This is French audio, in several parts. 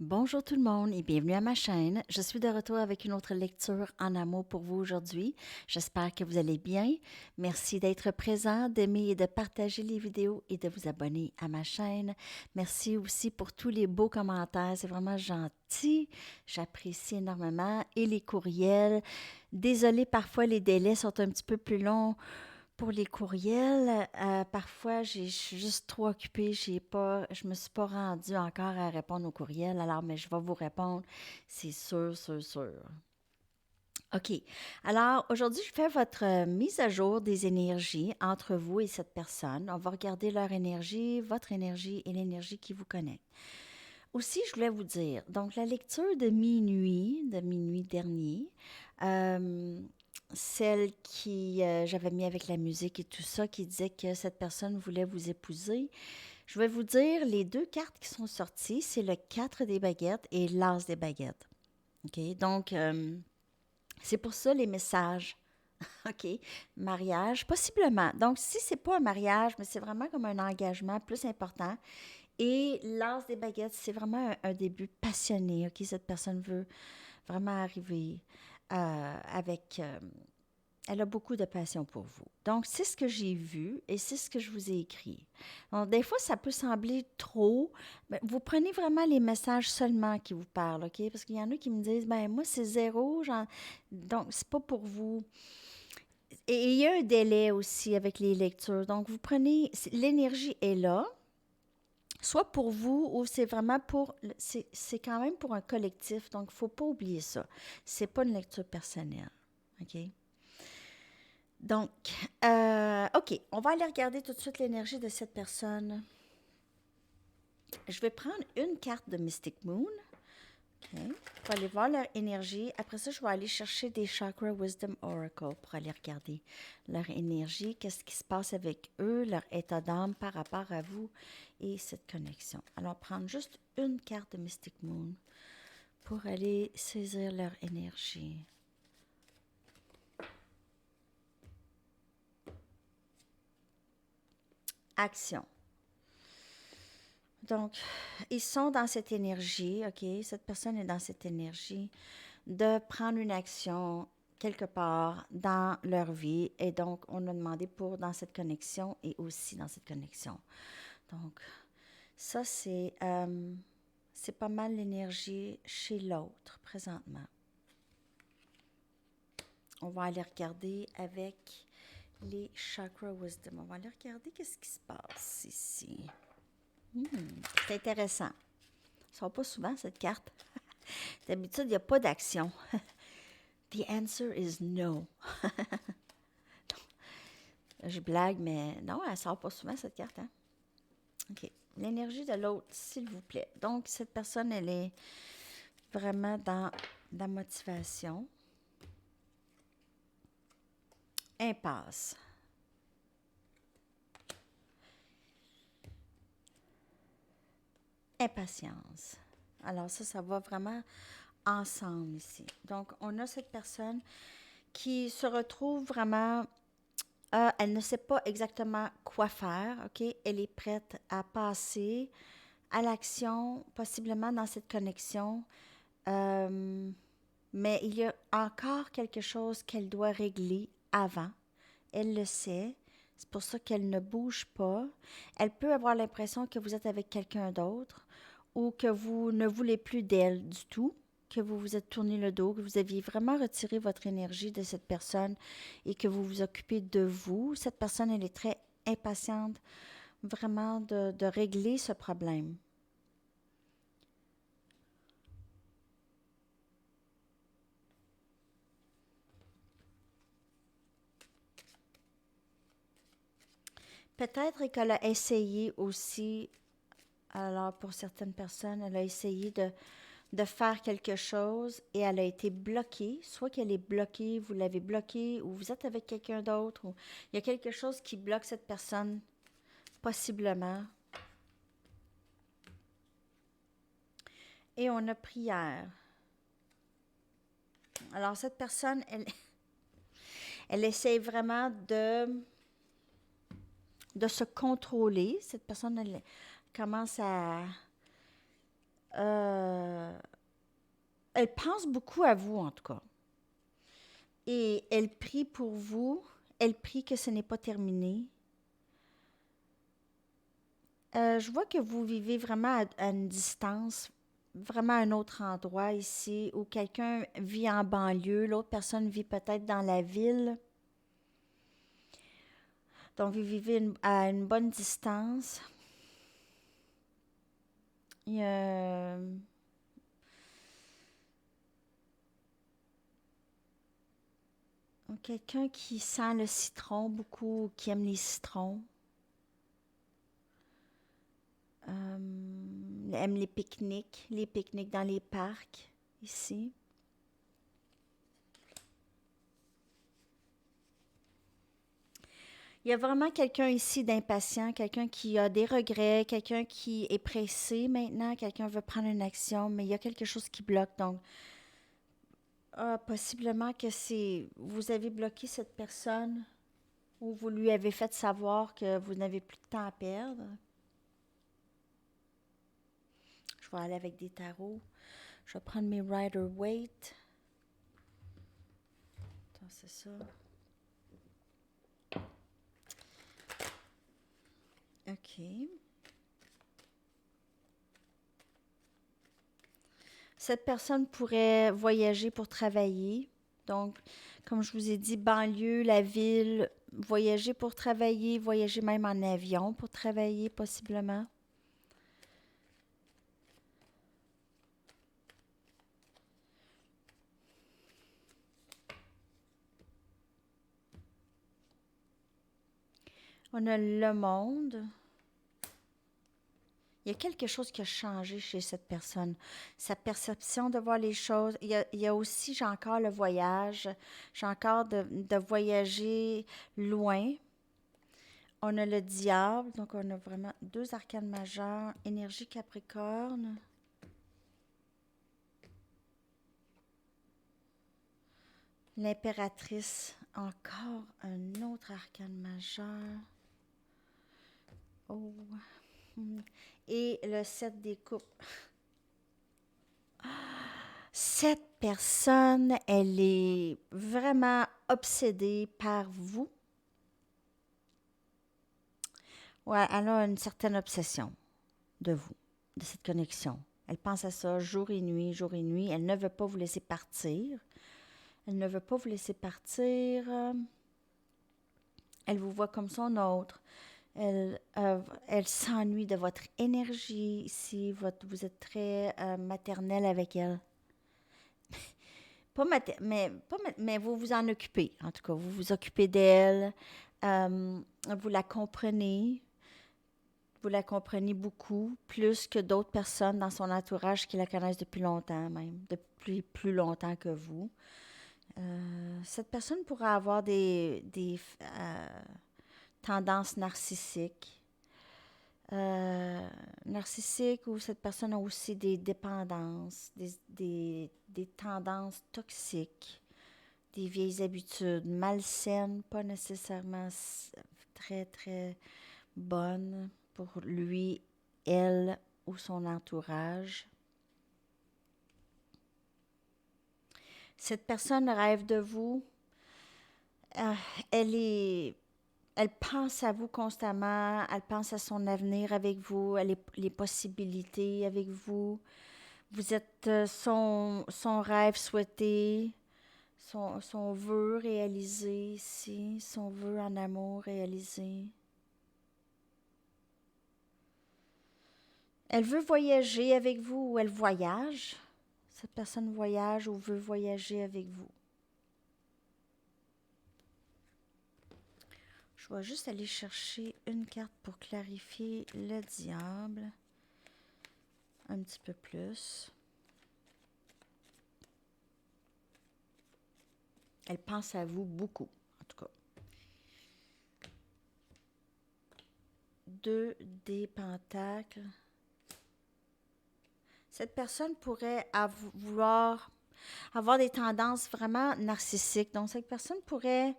Bonjour tout le monde et bienvenue à ma chaîne. Je suis de retour avec une autre lecture en amour pour vous aujourd'hui. J'espère que vous allez bien. Merci d'être présent, d'aimer et de partager les vidéos et de vous abonner à ma chaîne. Merci aussi pour tous les beaux commentaires. C'est vraiment gentil. J'apprécie énormément. Et les courriels. Désolée, parfois les délais sont un petit peu plus longs. Pour les courriels, parfois, je suis juste trop occupée. Je me suis pas rendue encore à répondre aux courriels. Alors, mais je vais vous répondre, c'est sûr, sûr, sûr. OK. Alors, aujourd'hui, je fais votre mise à jour des énergies entre vous et cette personne. On va regarder leur énergie, votre énergie et l'énergie qui vous connecte. Aussi, je voulais vous dire, donc la lecture de minuit dernier, euh, celle qui, j'avais mis avec la musique et tout ça, qui disait que cette personne voulait vous épouser. Je vais vous dire, les deux cartes qui sont sorties, c'est le 4 des baguettes et l'as des baguettes. OK? Donc, c'est pour ça les messages. OK? Mariage, possiblement. Donc, si c'est pas un mariage, mais c'est vraiment comme un engagement plus important. Et l'as des baguettes, c'est vraiment un début passionné. OK? Cette personne veut vraiment arriver avec elle a beaucoup de passion pour vous. Donc, c'est ce que j'ai vu et c'est ce que je vous ai écrit. Donc, des fois, ça peut sembler trop, mais vous prenez vraiment les messages seulement qui vous parlent, OK? Parce qu'il y en a qui me disent, ben moi, c'est zéro, donc c'est pas pour vous. Et il y a un délai aussi avec les lectures. Donc, vous prenez, l'énergie est là, soit pour vous ou c'est vraiment pour, c'est quand même pour un collectif, donc il ne faut pas oublier ça. C'est pas une lecture personnelle, OK? Donc, OK, on va aller regarder tout de suite l'énergie de cette personne. Je vais prendre une carte de Mystic Moon. OK. Je vais aller voir leur énergie. Après ça, je vais aller chercher des Chakra Wisdom Oracle pour aller regarder leur énergie, qu'est-ce qui se passe avec eux, leur état d'âme par rapport à vous et cette connexion. Alors, prendre juste une carte de Mystic Moon pour aller saisir leur énergie. Action. Donc, ils sont dans cette énergie, OK? Cette personne est dans cette énergie de prendre une action quelque part dans leur vie. Et donc, on a demandé pour dans cette connexion et aussi dans cette connexion. Donc, ça, c'est pas mal l'énergie chez l'autre présentement. On va aller regarder avec les Chakra Wisdom. On va aller regarder qu'est-ce qui se passe ici. C'est intéressant. Ça ne sort pas souvent, cette carte. D'habitude, il n'y a pas d'action. The answer is no. Je blague, mais non, elle ne sort pas souvent, cette carte. Hein? OK. L'énergie de l'autre, s'il vous plaît. Donc, cette personne, elle est vraiment dans la motivation. Impasse. Impatience. Alors ça va vraiment ensemble ici. Donc, on a cette personne qui se retrouve vraiment, elle ne sait pas exactement quoi faire, OK? Elle est prête à passer à l'action, possiblement dans cette connexion. Euh, mais il y a encore quelque chose qu'elle doit régler avant. Elle le sait. C'est pour ça qu'elle ne bouge pas. Elle peut avoir l'impression que vous êtes avec quelqu'un d'autre ou que vous ne voulez plus d'elle du tout, que vous vous êtes tourné le dos, que vous aviez vraiment retiré votre énergie de cette personne et que vous vous occupez de vous. Cette personne, elle est très impatiente vraiment de régler ce problème. Peut-être qu'elle a essayé aussi, alors pour certaines personnes, elle a essayé de faire quelque chose et elle a été bloquée. Soit qu'elle est bloquée, vous l'avez bloquée, ou vous êtes avec quelqu'un d'autre, ou il y a quelque chose qui bloque cette personne, possiblement. Et on a prière. Alors cette personne, elle essaie vraiment de se contrôler. Cette personne, elle commence à elle pense beaucoup à vous, en tout cas. Et elle prie pour vous. Elle prie que ce n'est pas terminé. Je vois que vous vivez vraiment à une distance, vraiment à un autre endroit ici, où quelqu'un vit en banlieue, l'autre personne vit peut-être dans la ville. Donc, vous vivez à une bonne distance. Il y a quelqu'un qui sent le citron beaucoup, qui aime les citrons. Aime les pique-niques dans les parcs, ici. Il y a vraiment quelqu'un ici d'impatient, quelqu'un qui a des regrets, quelqu'un qui est pressé maintenant, quelqu'un veut prendre une action, mais il y a quelque chose qui bloque. Donc, possiblement que vous avez bloqué cette personne ou vous lui avez fait savoir que vous n'avez plus de temps à perdre. Je vais aller avec des tarots. Je vais prendre mes Rider-Waite. Attends, c'est ça. OK. Cette personne pourrait voyager pour travailler. Donc, comme je vous ai dit, banlieue, la ville, voyager pour travailler, voyager même en avion pour travailler possiblement. On a le monde. Il y a quelque chose qui a changé chez cette personne. Sa perception de voir les choses. Il y a aussi, j'ai encore le voyage. J'ai encore de voyager loin. On a le diable. Donc, on a vraiment 2 arcanes majeures. Énergie Capricorne. L'impératrice. Encore un autre arcane majeur. Oh. Et le 7 des coupes. Cette personne, elle est vraiment obsédée par vous. Ouais, elle a une certaine obsession de vous, de cette connexion. Elle pense à ça jour et nuit, jour et nuit. Elle ne veut pas vous laisser partir. Elle ne veut pas vous laisser partir. Elle vous voit comme son autre. Elle s'ennuie de votre énergie ici. Vous êtes très maternelle avec elle. Mais vous vous en occupez, en tout cas. Vous vous occupez d'elle. Vous la comprenez. Vous la comprenez beaucoup, plus que d'autres personnes dans son entourage qui la connaissent depuis longtemps même, depuis plus longtemps que vous. Cette personne pourrait avoir des tendances narcissiques. Narcissiques ou cette personne a aussi des dépendances, des tendances toxiques, des vieilles habitudes malsaines, pas nécessairement très, très bonnes pour lui, elle ou son entourage. Cette personne rêve de vous. Elle pense à vous constamment, elle pense à son avenir avec vous, les possibilités avec vous. Vous êtes son rêve souhaité, son vœu réalisé ici, son vœu en amour réalisé. Elle veut voyager avec vous ou elle voyage. Cette personne voyage ou veut voyager avec vous. Je vais juste aller chercher une carte pour clarifier le diable un petit peu plus. Elle pense à vous beaucoup, en tout cas. 2 des pentacles. Cette personne pourrait vouloir avoir des tendances vraiment narcissiques. Donc, cette personne pourrait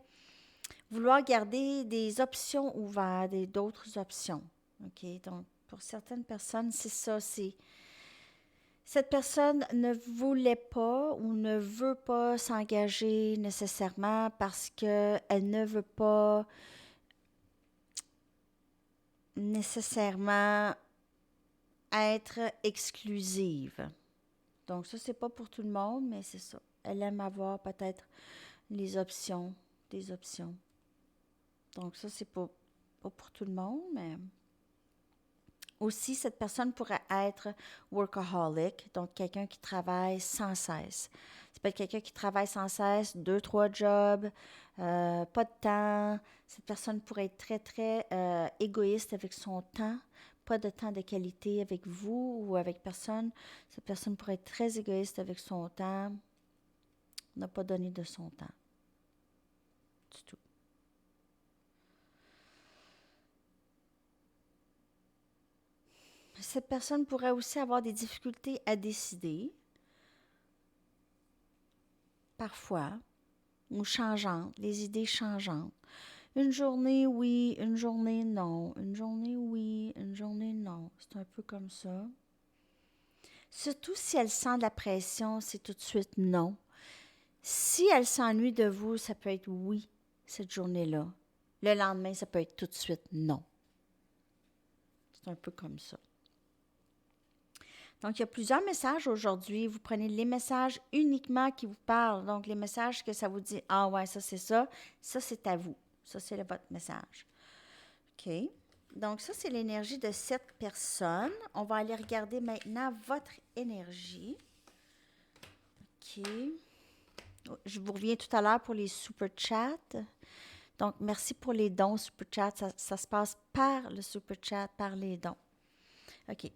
vouloir garder des options ouvertes, d'autres options. OK? Donc, pour certaines personnes, c'est ça. Cette personne ne voulait pas ou ne veut pas s'engager nécessairement parce qu'elle ne veut pas nécessairement être exclusive. Donc ça, c'est pas pour tout le monde, mais c'est ça. Elle aime avoir peut-être les options, des options. Donc ça, c'est pas pour tout le monde, mais aussi, cette personne pourrait être workaholic, donc quelqu'un qui travaille sans cesse. Ça peut être quelqu'un qui travaille sans cesse, 2, 3 jobs, pas de temps. Cette personne pourrait être très, très égoïste avec son temps, pas de temps de qualité avec vous ou avec personne. Cette personne pourrait être très égoïste avec son temps, n'a pas donné de son temps du tout. Cette personne pourrait aussi avoir des difficultés à décider, parfois, ou changeantes, les idées changeantes. Une journée oui, une journée non, une journée oui, une journée non. C'est un peu comme ça. Surtout si elle sent de la pression, c'est tout de suite non. Si elle s'ennuie de vous, ça peut être oui cette journée-là. Le lendemain, ça peut être tout de suite non. C'est un peu comme ça. Donc, il y a plusieurs messages aujourd'hui. Vous prenez les messages uniquement qui vous parlent. Donc, les messages que ça vous dit, ah ouais, ça c'est à vous. Ça, c'est votre message. OK. Donc, ça, c'est l'énergie de cette personne. On va aller regarder maintenant votre énergie. OK. Je vous reviens tout à l'heure pour les super chats. Donc, merci pour les dons super chat. Ça se passe par le super chat, par les dons. OK.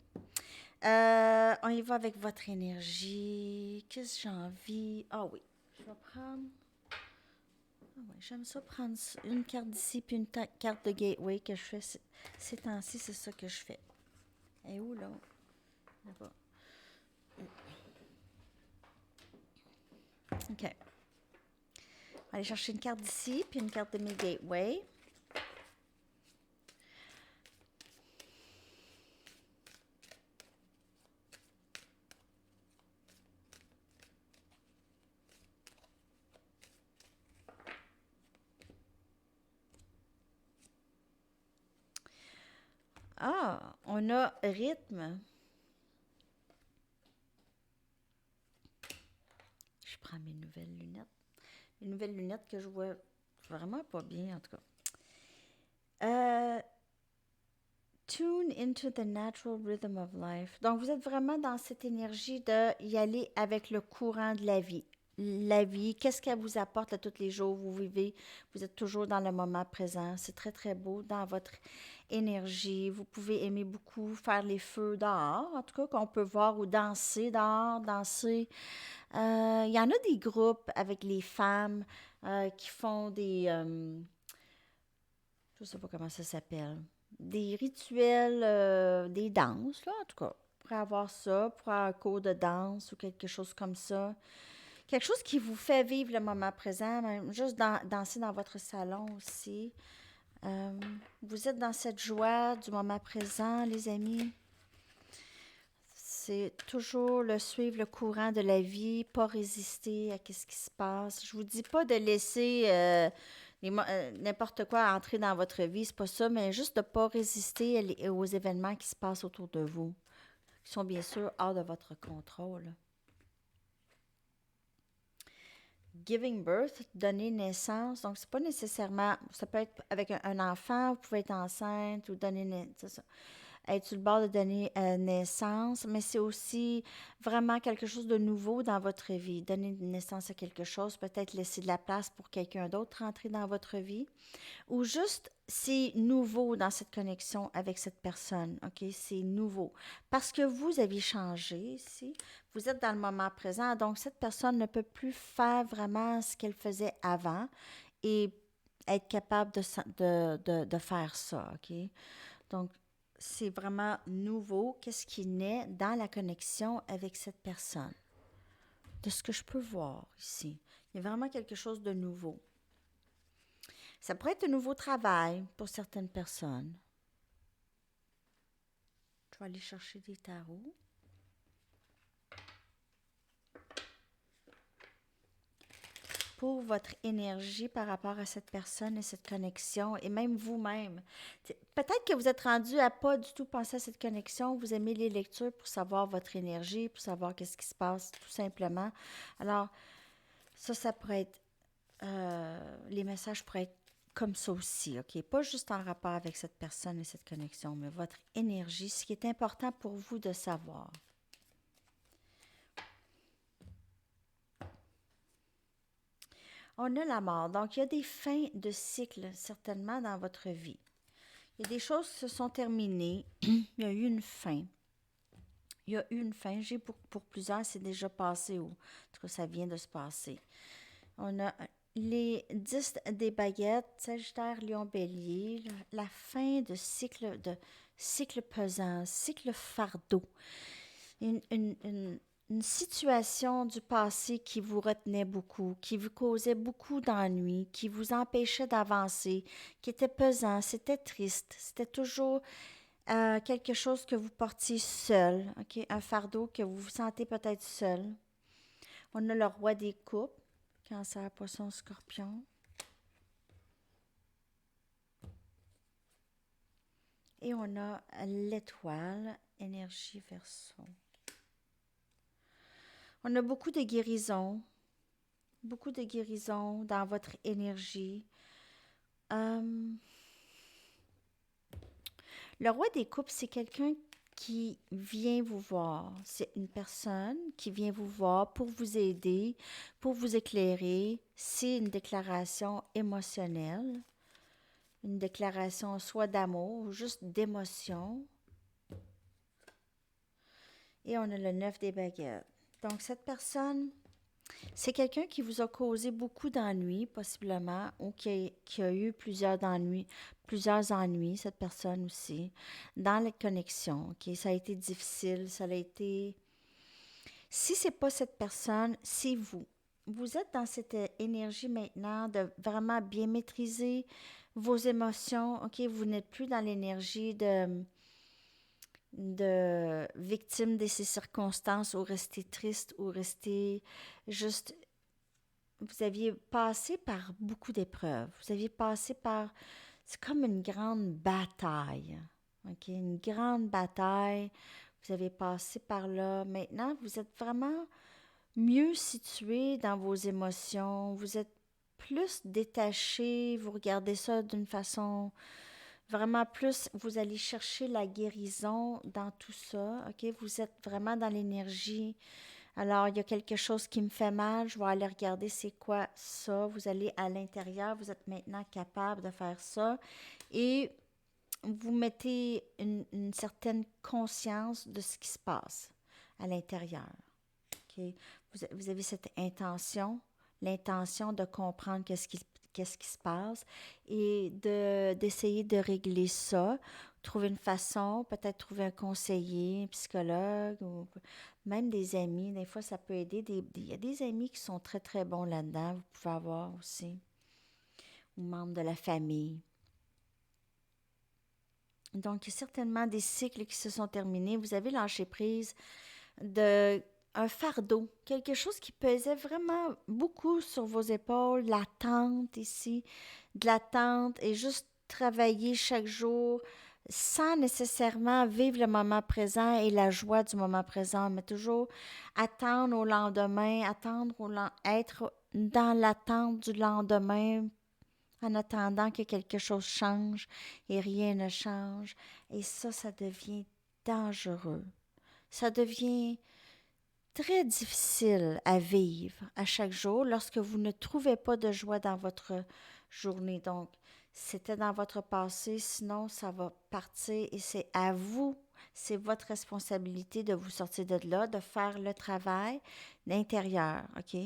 On y va avec votre énergie. Qu'est-ce que j'ai envie? Ah oui, je vais prendre... Ah ouais, j'aime ça prendre une carte d'ici puis une carte de gateway que je fais ces temps-ci, c'est ça que je fais. Et où là? Là-bas. OK. On va aller chercher une carte d'ici puis une carte de mes gateways. Ah, on a rythme. Je prends mes nouvelles lunettes. Les nouvelles lunettes que je vois vraiment pas bien, en tout cas. Tune into the natural rhythm of life. Donc, vous êtes vraiment dans cette énergie de y aller avec le courant de la vie. La vie, qu'est-ce qu'elle vous apporte à tous les jours? Vous vivez, vous êtes toujours dans le moment présent. C'est très, très beau dans votre énergie. Vous pouvez aimer beaucoup faire les feux dehors, en tout cas, qu'on peut voir, ou danser dehors, danser. Il y en a des groupes avec les femmes qui font des... je ne sais pas comment ça s'appelle. Des rituels, des danses, là, en tout cas. Pour avoir ça, pour avoir un cours de danse ou quelque chose comme ça. Quelque chose qui vous fait vivre le moment présent, même juste danser dans votre salon aussi. Vous êtes dans cette joie du moment présent, les amis. C'est toujours le suivre le courant de la vie, pas résister à ce qui se passe. Je vous dis pas de laisser n'importe quoi entrer dans votre vie, c'est pas ça, mais juste de pas résister aux événements qui se passent autour de vous, qui sont bien sûr hors de votre contrôle. Giving birth, donner naissance, donc c'est pas nécessairement, ça peut être avec un enfant, vous pouvez être enceinte ou donner naissance. Être sur le bord de donner naissance, mais c'est aussi vraiment quelque chose de nouveau dans votre vie. Donner naissance à quelque chose, peut-être laisser de la place pour quelqu'un d'autre rentrer dans votre vie. Ou juste, c'est nouveau dans cette connexion avec cette personne, OK? C'est nouveau. Parce que vous avez changé ici. Vous êtes dans le moment présent, donc cette personne ne peut plus faire vraiment ce qu'elle faisait avant et être capable de faire ça, OK? Donc, c'est vraiment nouveau. Qu'est-ce qui naît dans la connexion avec cette personne? De ce que je peux voir ici. Il y a vraiment quelque chose de nouveau. Ça pourrait être un nouveau travail pour certaines personnes. Je vais aller chercher des tarots. pour votre énergie par rapport à cette personne et cette connexion, et même vous-même. Peut-être que vous êtes rendu à pas du tout penser à cette connexion, vous aimez les lectures pour savoir votre énergie, pour savoir qu'est-ce qui se passe, tout simplement. Alors, ça pourrait être, les messages pourraient être comme ça aussi, OK? Pas juste en rapport avec cette personne et cette connexion, mais votre énergie, ce qui est important pour vous de savoir. On a la mort. Donc, il y a des fins de cycle, certainement, dans votre vie. Il y a des choses qui se sont terminées. Il y a eu une fin. Il y a eu une fin. J'ai pour plusieurs, c'est déjà passé ou en tout cas, ça vient de se passer. On a les 10 des baguettes, Sagittaire, Lion, Bélier, la fin de cycle pesant, cycle fardeau. Une situation du passé qui vous retenait beaucoup, qui vous causait beaucoup d'ennuis, qui vous empêchait d'avancer, qui était pesant, c'était triste, c'était toujours quelque chose que vous portiez seul, okay? Un fardeau que vous vous sentez peut-être seul. On a le roi des coupes, Cancer, Poisson, Scorpion. Et on a l'étoile, énergie Verseau. On a beaucoup de guérisons dans votre énergie. Le roi des coupes, c'est quelqu'un qui vient vous voir. C'est une personne qui vient vous voir pour vous aider, pour vous éclairer. C'est une déclaration émotionnelle, une déclaration soit d'amour ou juste d'émotion. Et on a le 9 des baguettes. Donc, cette personne, c'est quelqu'un qui vous a causé beaucoup d'ennuis, possiblement, ou qui a eu plusieurs ennuis, cette personne aussi, dans les connexions. Okay? Ça a été difficile, ça a été... Si ce n'est pas cette personne, c'est vous. Vous êtes dans cette énergie maintenant de vraiment bien maîtriser vos émotions. OK? Vous n'êtes plus dans l'énergie de victime de ces circonstances ou rester triste ou rester juste... Vous aviez passé par beaucoup d'épreuves. Vous aviez passé par... C'est comme une grande bataille. OK? Une grande bataille. Vous avez passé par là. Maintenant, vous êtes vraiment mieux situé dans vos émotions. Vous êtes plus détaché. Vous regardez ça d'une façon... Vraiment plus, vous allez chercher la guérison dans tout ça, OK? Vous êtes vraiment dans l'énergie. Alors, il y a quelque chose qui me fait mal, je vais aller regarder c'est quoi ça. Vous allez à l'intérieur, vous êtes maintenant capable de faire ça. Et vous mettez une certaine conscience de ce qui se passe à l'intérieur, OK? Vous avez cette intention, l'intention de comprendre qu'est-ce qui se passe et d'essayer de régler ça, trouver une façon, peut-être trouver un conseiller, un psychologue ou même des amis. Des fois, ça peut aider. Il y a des amis qui sont très, très bons là-dedans. Vous pouvez avoir aussi. Ou membres de la famille. Donc, il y a certainement des cycles qui se sont terminés. Vous avez lâché prise de un fardeau, quelque chose qui pesait vraiment beaucoup sur vos épaules, l'attente ici, de l'attente et juste travailler chaque jour sans nécessairement vivre le moment présent et la joie du moment présent, mais toujours attendre au lendemain, être dans l'attente du lendemain en attendant que quelque chose change et rien ne change. Et ça devient dangereux. Ça devient très difficile à vivre à chaque jour lorsque vous ne trouvez pas de joie dans votre journée. Donc, c'était dans votre passé, sinon ça va partir et c'est à vous, c'est votre responsabilité de vous sortir de là, de faire le travail intérieur, OK?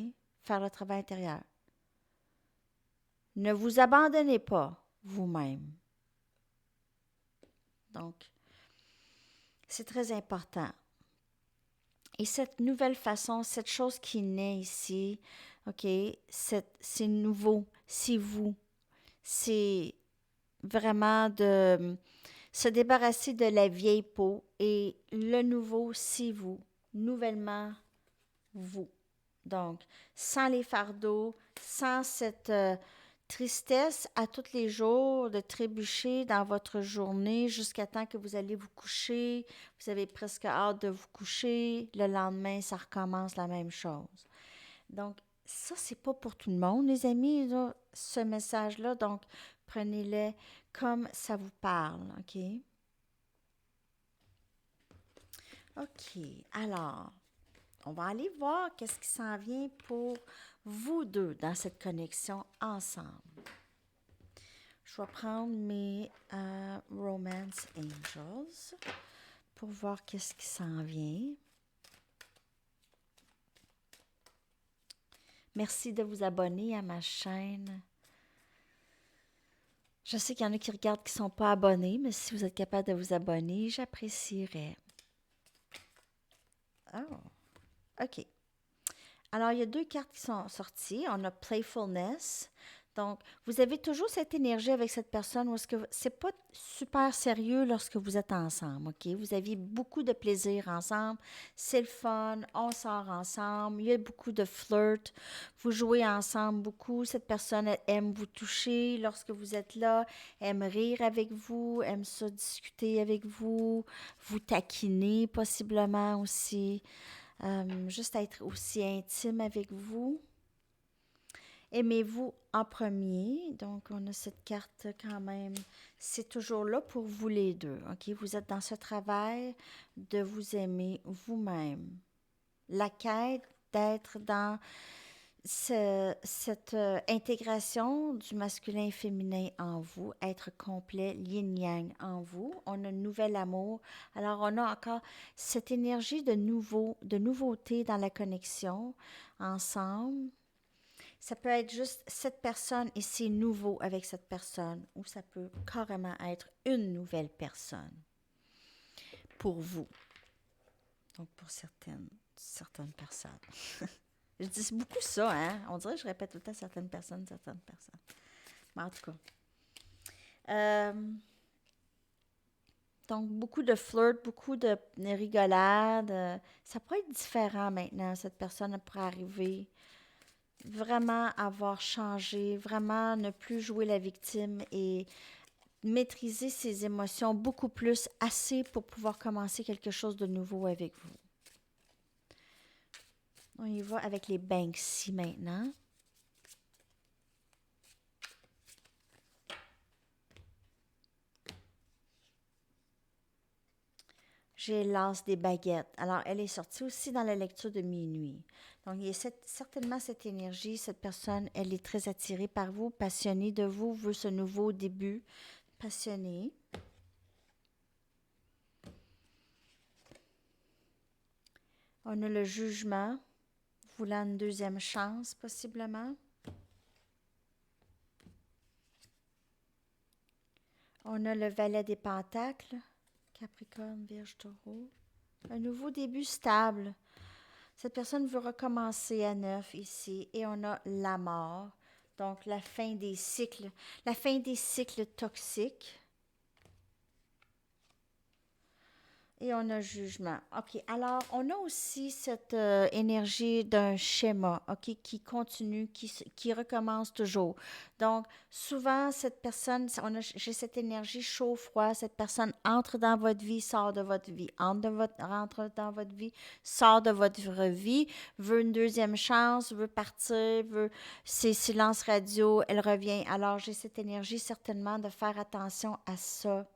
Faire le travail intérieur. Ne vous abandonnez pas vous-même. Donc, c'est très important. Et cette nouvelle façon, cette chose qui naît ici, OK, c'est nouveau, c'est vous. C'est vraiment de se débarrasser de la vieille peau et le nouveau, c'est vous. Nouvellement, vous. Donc, sans les fardeaux, sans cette tristesse à tous les jours de trébucher dans votre journée jusqu'à temps que vous allez vous coucher. Vous avez presque hâte de vous coucher. Le lendemain, ça recommence la même chose. Donc, ça, c'est pas pour tout le monde, les amis, là, ce message-là. Donc, prenez-le comme ça vous parle, OK? OK. Alors, on va aller voir qu'est-ce qui s'en vient pour vous deux dans cette connexion ensemble. Je vais prendre mes Romance Angels pour voir qu'est-ce qui s'en vient. Merci de vous abonner à ma chaîne. Je sais qu'il y en a qui regardent qui ne sont pas abonnés, mais si vous êtes capable de vous abonner, j'apprécierais. Oh, OK. Alors, il y a 2 cartes qui sont sorties. On a Playfulness. Donc, vous avez toujours cette énergie avec cette personne où est-ce que c'est pas super sérieux lorsque vous êtes ensemble, OK? Vous avez beaucoup de plaisir ensemble. C'est le fun. On sort ensemble. Il y a beaucoup de flirt. Vous jouez ensemble beaucoup. Cette personne elle aime vous toucher lorsque vous êtes là, aime rire avec vous, aime ça discuter avec vous, vous taquiner possiblement aussi. Juste être aussi intime avec vous. Aimez-vous en premier. Donc, on a cette carte quand même. C'est toujours là pour vous les deux. OK? Vous êtes dans ce travail de vous aimer vous-même. La quête d'être dans cette intégration du masculin et féminin en vous, être complet, yin-yang en vous. On a un nouvel amour. Alors, on a encore cette énergie de nouveauté dans la connexion ensemble. Ça peut être juste cette personne et c'est nouveau avec cette personne, ou ça peut carrément être une nouvelle personne pour vous. Donc, pour certaines personnes. Je dis beaucoup ça, hein? On dirait que je répète tout le temps certaines personnes. Mais en tout cas. Donc, beaucoup de flirt, beaucoup de rigolade. Ça pourrait être différent maintenant. Cette personne pourrait arriver. Vraiment avoir changé, vraiment ne plus jouer la victime et maîtriser ses émotions beaucoup plus, assez pour pouvoir commencer quelque chose de nouveau avec vous. On y va avec les Banksy maintenant. J'ai l'as des baguettes. Alors, elle est sortie aussi dans la lecture de minuit. Donc, il y a certainement cette énergie. Cette personne, elle est très attirée par vous, passionnée de vous, veut ce nouveau début. Passionnée. On a le jugement, voulant une deuxième chance, possiblement. On a le valet des pentacles, Capricorne, Vierge, Taureau. Un nouveau début stable. Cette personne veut recommencer à neuf ici. Et on a la mort. Donc, la fin des cycles. La fin des cycles toxiques. Et on a jugement. OK. Alors, on a aussi cette énergie d'un schéma, OK, qui continue, qui recommence toujours. Donc, souvent, cette personne, j'ai cette énergie chaud-froid. Cette personne entre dans votre vie, sort de votre vie. Rentre dans votre vie, sort de votre vie, veut une deuxième chance, veut partir, veut ses silences radio, elle revient. Alors, j'ai cette énergie certainement de faire attention à ça.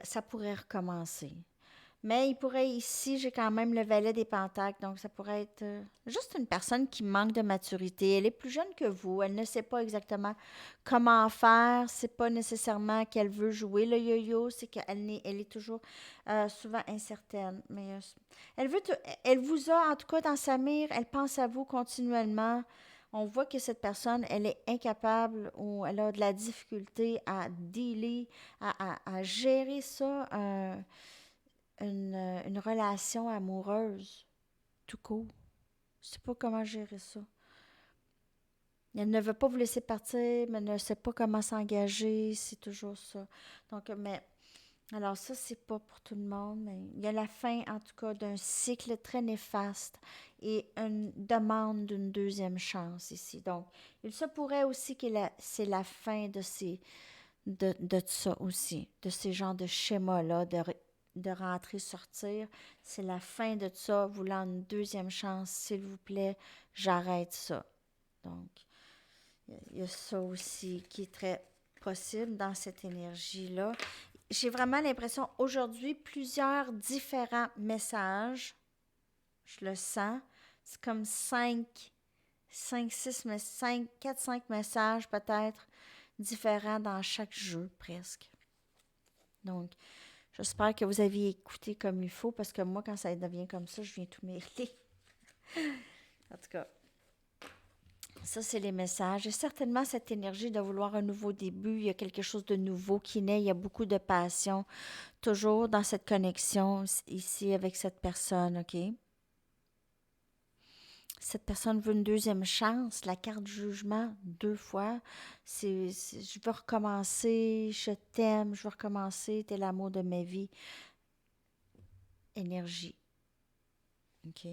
Ça pourrait recommencer. Mais il pourrait ici, j'ai quand même le valet des pentacles, donc ça pourrait être juste une personne qui manque de maturité. Elle est plus jeune que vous, elle ne sait pas exactement comment faire, c'est pas nécessairement qu'elle veut jouer le yo-yo, c'est elle est toujours souvent incertaine. Mais elle vous a en tout cas dans sa mire, elle pense à vous continuellement. On voit que cette personne, elle est incapable ou elle a de la difficulté à dealer, à gérer ça, une relation amoureuse, tout court. Je ne sais pas comment gérer ça. Elle ne veut pas vous laisser partir, mais ne sait pas comment s'engager, c'est toujours ça. Donc, mais Alors ça, c'est pas pour tout le monde, mais il y a la fin, en tout cas, d'un cycle très néfaste et une demande d'une deuxième chance ici. Donc, il se pourrait aussi que c'est la fin de ça aussi, de ces genres de schémas-là, de rentrer, sortir. C'est la fin de ça, voulant une deuxième chance, s'il vous plaît, j'arrête ça. Donc, il y a ça aussi qui est très possible dans cette énergie-là. J'ai vraiment l'impression aujourd'hui, plusieurs différents messages. Je le sens. C'est comme 4, 5 messages peut-être différents dans chaque jeu presque. Donc, j'espère que vous aviez écouté comme il faut parce que moi, quand ça devient comme ça, je viens tout mêler. En tout cas, ça, c'est les messages. Et certainement, cette énergie de vouloir un nouveau début, il y a quelque chose de nouveau qui naît, il y a beaucoup de passion, toujours dans cette connexion ici avec cette personne, OK? Cette personne veut une deuxième chance, la carte jugement, 2 fois. Je veux recommencer, je t'aime, je veux recommencer, t'es l'amour de ma vie. Énergie, OK?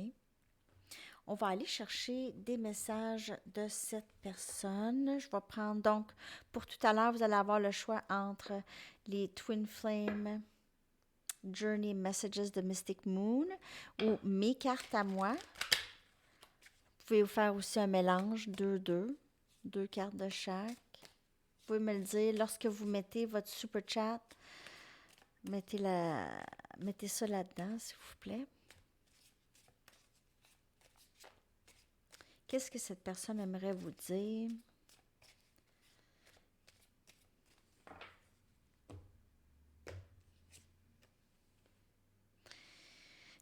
On va aller chercher des messages de cette personne. Je vais prendre donc, pour tout à l'heure, vous allez avoir le choix entre les Twin Flame Journey Messages de Mystic Moon ou mes cartes à moi. Vous pouvez vous faire aussi un mélange, 2 cartes de chaque. Vous pouvez me le dire lorsque vous mettez votre super chat. Mettez ça là-dedans, s'il vous plaît. Qu'est-ce que cette personne aimerait vous dire?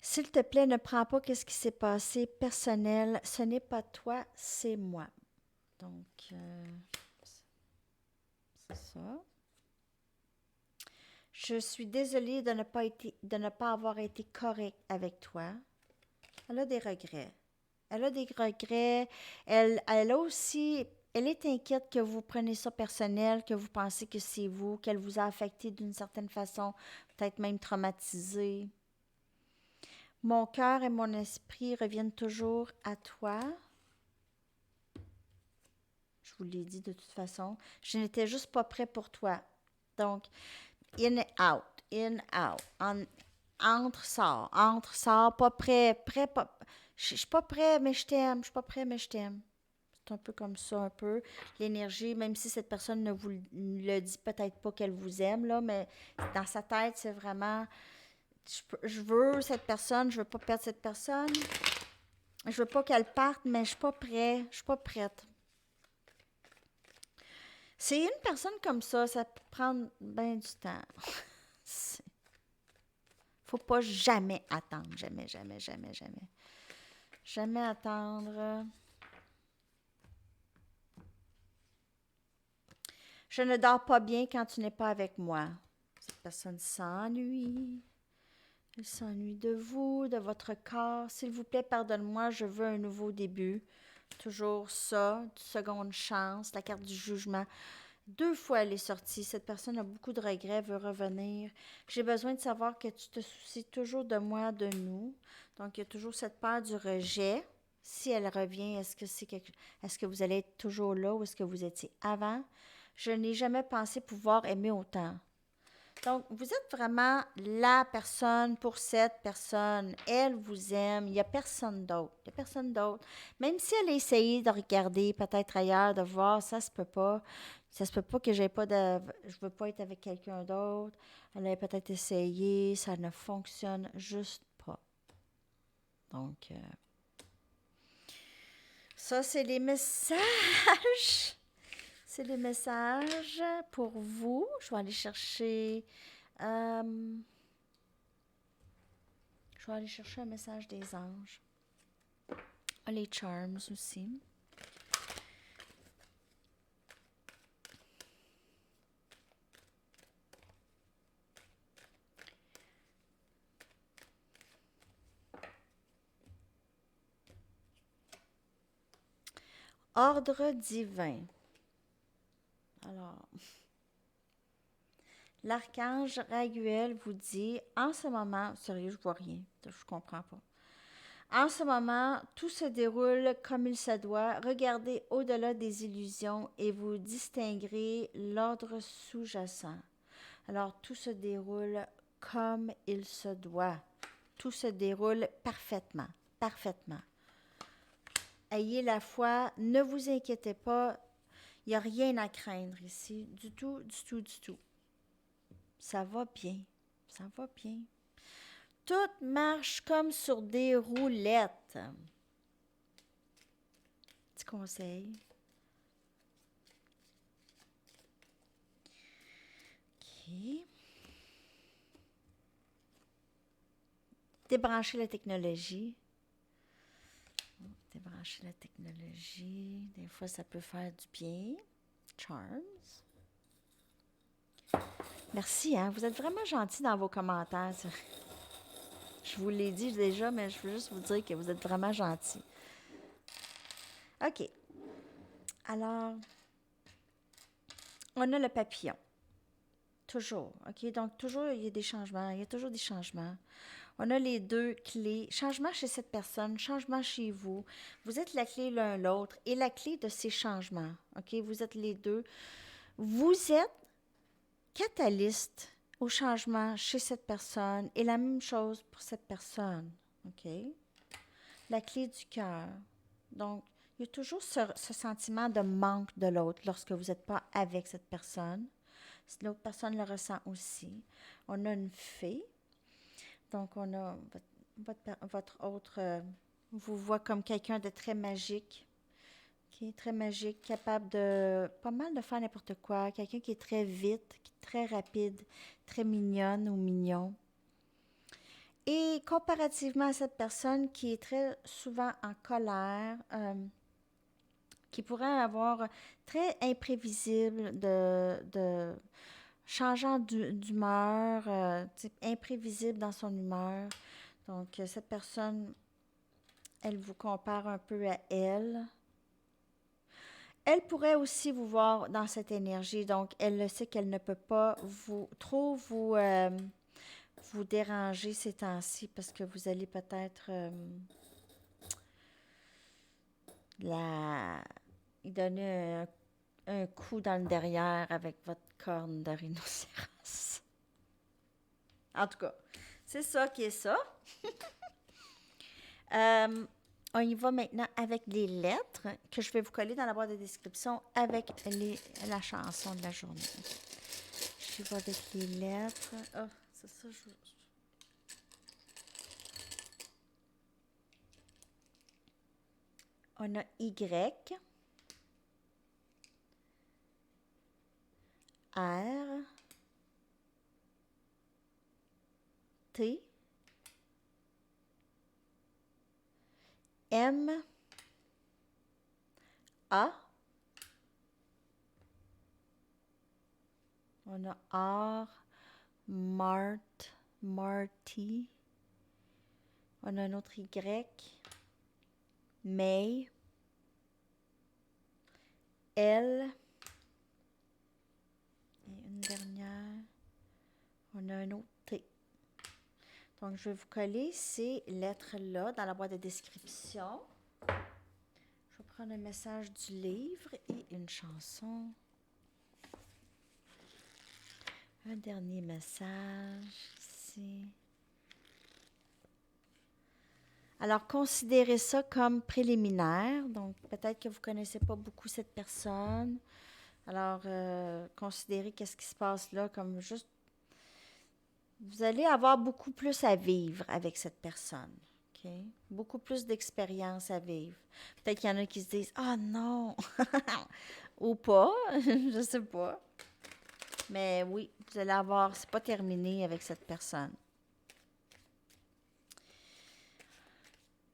S'il te plaît, ne prends pas qu'est-ce qui s'est passé personnel. Ce n'est pas toi, c'est moi. Donc, c'est ça. Je suis désolée de ne pas avoir été correcte avec toi. Elle a des regrets. Elle a des regrets. Elle a aussi... Elle est inquiète que vous preniez ça personnel, que vous pensez que c'est vous, qu'elle vous a affecté d'une certaine façon, peut-être même traumatisé. Mon cœur et mon esprit reviennent toujours à toi. Je vous l'ai dit de toute façon. Je n'étais juste pas prêt pour toi. Donc, in, out, in, out. Entre, sort, pas prêt, pas. Je suis pas prêt, mais je t'aime. Je suis pas prêt, mais je t'aime. C'est un peu comme ça, un peu. L'énergie, même si cette personne ne vous le dit peut-être pas qu'elle vous aime, là, mais dans sa tête, c'est vraiment, je veux cette personne, je veux pas perdre cette personne. Je veux pas qu'elle parte, mais je suis pas prêt, je suis pas prête. C'est une personne comme ça peut prendre bien du temps. Faut pas jamais attendre, jamais, jamais, jamais, jamais. Jamais attendre. Je ne dors pas bien quand tu n'es pas avec moi. Cette personne s'ennuie. Elle s'ennuie de vous, de votre corps. S'il vous plaît, pardonne-moi, je veux un nouveau début. Toujours ça, seconde chance, la carte du jugement. 2 fois elle est sortie. Cette personne a beaucoup de regrets, veut revenir. J'ai besoin de savoir que tu te soucies toujours de moi, de nous. Donc, il y a toujours cette peur du rejet. Si elle revient, est-ce que vous allez être toujours là ou est-ce que vous étiez avant? Je n'ai jamais pensé pouvoir aimer autant. Donc, vous êtes vraiment la personne pour cette personne. Elle vous aime. Il n'y a personne d'autre. Il n'y a personne d'autre. Même si elle a essayé de regarder peut-être ailleurs, de voir, ça se peut pas. Ça se peut pas que j'ai pas de... Je veux pas être avec quelqu'un d'autre. Elle a peut-être essayé. Ça ne fonctionne juste pas. Donc, ça, c'est les messages. C'est les messages pour vous. Je vais aller chercher... je vais aller chercher un message des anges. Les charms aussi. Ordre divin. Alors, L'archange Raguel vous dit, en ce moment, sérieux, je vois rien, je comprends pas. En ce moment, tout se déroule comme il se doit. Regardez au-delà des illusions et vous distinguerez l'ordre sous-jacent. Alors, tout se déroule comme il se doit. Tout se déroule parfaitement, parfaitement. Ayez la foi, ne vous inquiétez pas, il n'y a rien à craindre ici, du tout, du tout, du tout. Ça va bien, ça va bien. Tout marche comme sur des roulettes. Petit conseil. OK. Débrancher la technologie. Débrancher la technologie. Des fois, ça peut faire du bien. Charms. Merci, hein? Vous êtes vraiment gentils dans vos commentaires. Je vous l'ai dit déjà, mais je veux juste vous dire que vous êtes vraiment gentils. OK. Alors, on a le papillon. Toujours. OK? Donc, toujours, il y a des changements. Il y a toujours des changements. On a les deux clés. Changement chez cette personne, changement chez vous. Vous êtes la clé l'un l'autre et la clé de ces changements. OK? Vous êtes les deux. Vous êtes catalyste au changement chez cette personne et la même chose pour cette personne. OK? La clé du cœur. Donc, il y a toujours ce sentiment de manque de l'autre lorsque vous n'êtes pas avec cette personne. L'autre personne le ressent aussi. On a une fée. Donc, on a votre autre vous voit comme quelqu'un de très magique, qui est très magique, capable de pas mal de faire n'importe quoi. Quelqu'un qui est très vite, qui est très rapide, très mignonne ou mignon. Et comparativement à cette personne qui est très souvent en colère, qui pourrait avoir très imprévisible de changeant d'humeur, imprévisible dans son humeur. Donc, cette personne, elle vous compare un peu à elle. Elle pourrait aussi vous voir dans cette énergie, donc elle le sait qu'elle ne peut pas vous déranger ces temps-ci parce que vous allez peut-être lui donner un coup dans le derrière avec votre corne de rhinocéros. En tout cas, c'est ça qui est ça. On y va maintenant avec les lettres que je vais vous coller dans la boîte de description avec la chanson de la journée. Je vais avec les lettres. Oh, c'est ça, On a Y, R, T, M, A. On a R, Marty. On a un autre Y, May, L. Et une dernière. On a un autre T. Donc, je vais vous coller ces lettres-là dans la boîte de description. Je vais prendre un message du livre et une chanson. Un dernier message ici. Alors, considérez ça comme préliminaire. Donc, peut-être que vous ne connaissez pas beaucoup cette personne. Alors, considérez qu'est-ce qui se passe là comme juste... Vous allez avoir beaucoup plus à vivre avec cette personne. Okay? Beaucoup plus d'expérience à vivre. Peut-être qu'il y en a qui se disent « Ah non! » Ou pas, je ne sais pas. Mais oui, vous allez avoir... C'est pas terminé avec cette personne.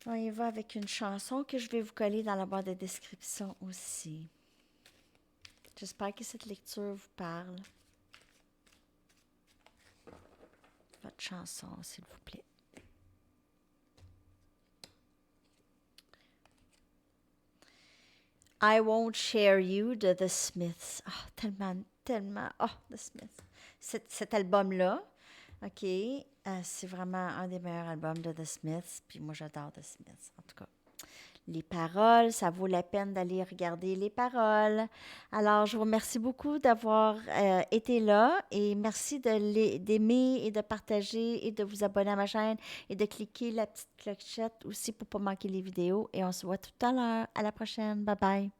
On y va avec une chanson que je vais vous coller dans la boîte de description aussi. J'espère que cette lecture vous parle. Votre chanson, s'il vous plaît. I Won't Share You de The Smiths. Ah, tellement, tellement. Oh, The Smiths. Cet album-là, OK, c'est vraiment un des meilleurs albums de The Smiths. Puis moi, j'adore The Smiths, en tout cas. Les paroles, ça vaut la peine d'aller regarder les paroles. Alors, je vous remercie beaucoup d'avoir été là et merci d'aimer et de partager et de vous abonner à ma chaîne et de cliquer la petite clochette aussi pour ne pas manquer les vidéos. Et on se voit tout à l'heure. À la prochaine. Bye bye.